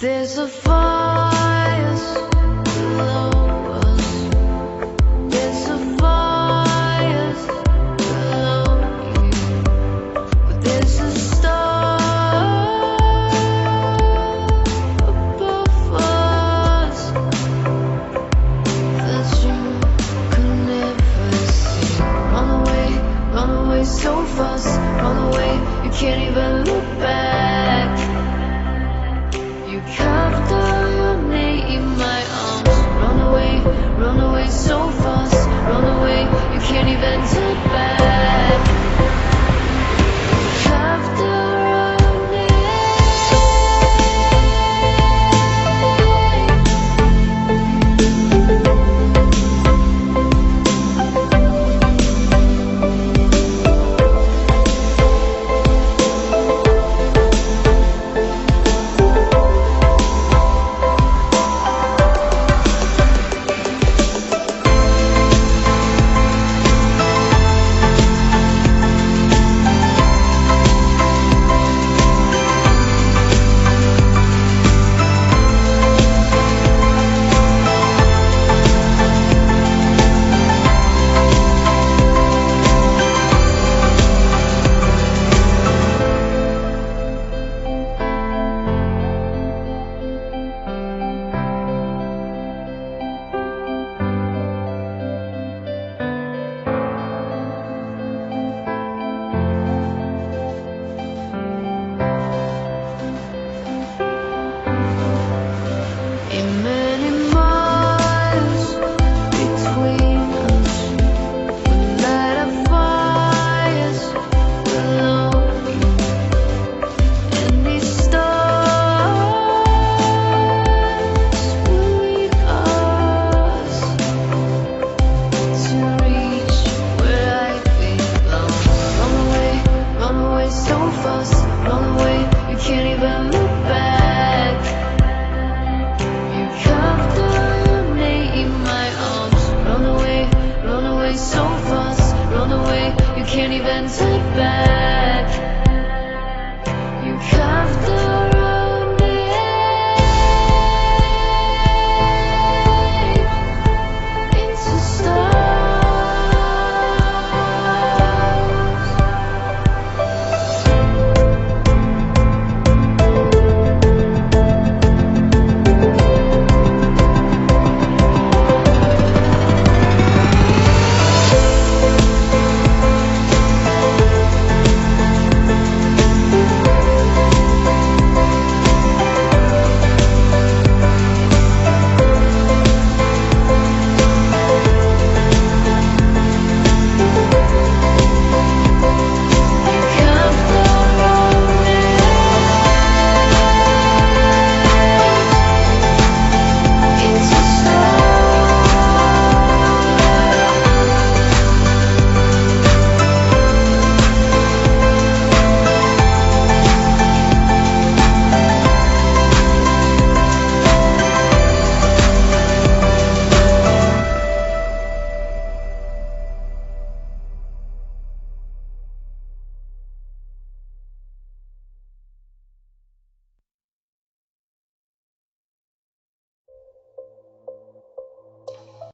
There's a fire below us. There's a fire below you. But there's a star above us that you could never see. Run away so fast. Run away, you can't even look back. You carved out your name in my arms. Run away so fast. Run away, you can't even turn back. You carved out your can't even take back.